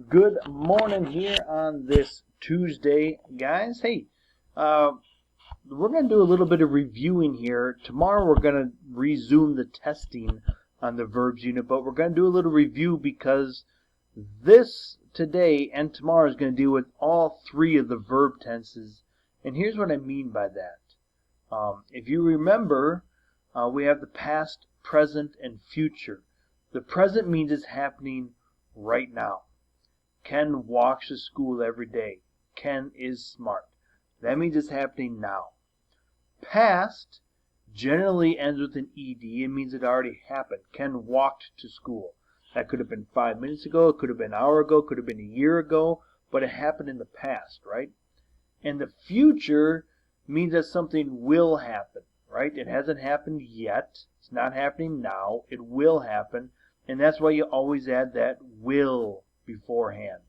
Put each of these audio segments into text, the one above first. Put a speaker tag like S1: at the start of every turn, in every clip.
S1: Good morning here on this Tuesday, guys. Hey, we're going to do a little bit of reviewing here. Tomorrow we're going to resume the testing on the verbs unit, but we're going to do a little review because this today and tomorrow is going to deal with all three of the verb tenses. And here's what I mean by that. If you remember, we have the past, present, and future. The present means it's happening right now. Ken walks to school every day. Ken is smart. That means it's happening now. Past generally ends with an ed. It means it already happened. Ken walked to school. That could have been 5 minutes ago. It could have been an hour ago. It could have been a year ago. But it happened in the past, right? And the future means that something will happen, right? It hasn't happened yet. It's not happening now. It will happen. And that's why you always add that will beforehand.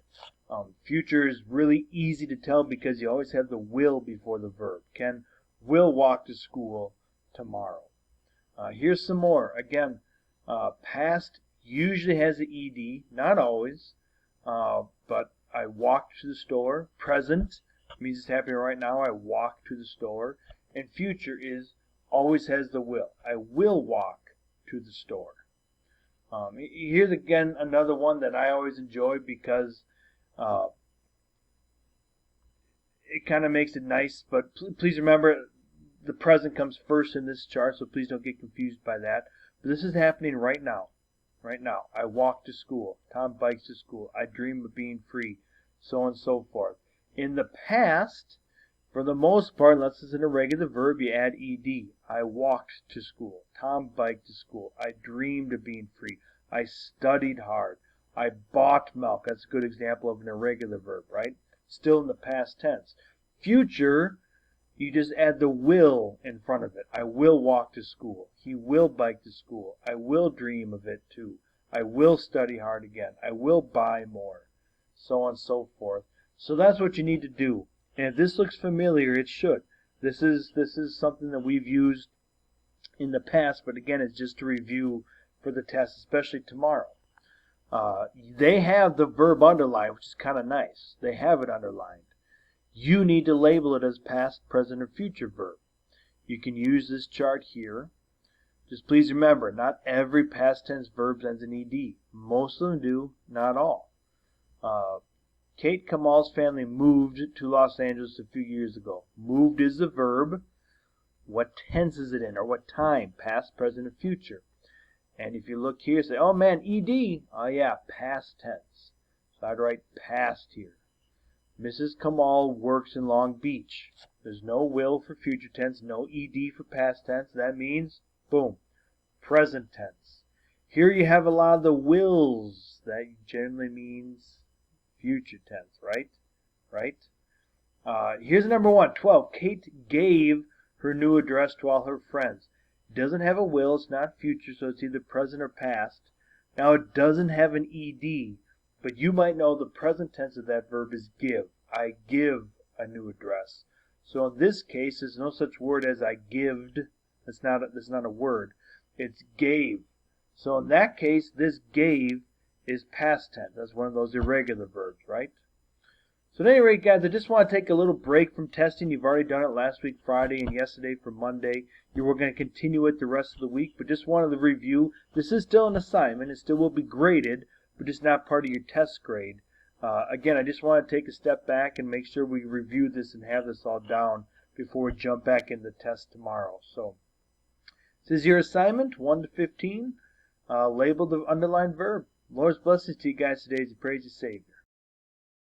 S1: Future is really easy to tell because you always have the will before the verb. Ken will walk to school tomorrow. Here's some more. Again, past usually has the ed, not always, but I walked to the store. Present means it's happening right now. I walk to the store. And future is always has the will. I will walk to the store. Here's again another one that I always enjoy because it kind of makes it nice, but please remember the present comes first in this chart, so please don't get confused by that. But this is happening right now. Right now. I walk to school. Tom bikes to school. I dream of being free. So on and so forth. In the past, for the most part, unless it's an irregular verb, you add ed. I walked to school. Tom biked to school. I dreamed of being free. I studied hard. I bought milk. That's a good example of an irregular verb, right? Still in the past tense. Future, you just add the will in front of it. I will walk to school. He will bike to school. I will dream of it too. I will study hard again. I will buy more. So on and so forth. So that's what you need to do. And if this looks familiar, it should. This is something that we've used in the past, but again, it's just a review for the test, especially tomorrow. They have the verb underlined, which is kind of nice. They have it underlined. You need to label it as past, present, or future verb. You can use this chart here. Just please remember, not every past tense verb ends in ed. Most of them do, not all. Kate Kamal's family moved to Los Angeles a few years ago. Moved is the verb. What tense is it in, or what time? Past, present, or future. And if you look here, say, oh man, ed. Oh yeah, past tense. So I'd write past here. Mrs. Kamal works in Long Beach. There's no will for future tense, no ed for past tense. That means, boom, present tense. Here you have a lot of the wills. That generally means future tense, right? Right? Here's number 1, 12. Kate gave her new address to all her friends. It doesn't have a will, it's not future, so it's either present or past. Now it doesn't have an ed, but you might know the present tense of that verb is give. I give a new address. So in this case, there's no such word as I gived. That's not a word. It's gave. So in that case, this gave is past tense. That's one of those irregular verbs, right? So at any rate, guys, I just want to take a little break from testing. You've already done it last week, Friday, and yesterday for Monday. You were going to continue it the rest of the week, but just wanted to review. This is still an assignment. It still will be graded, but just not part of your test grade. Again, I just want to take a step back and make sure we review this and have this all down before we jump back into the test tomorrow. So this is your assignment, 1 to 15. Label the underlined verb. Lord's blessings to you guys today as you praise your Savior.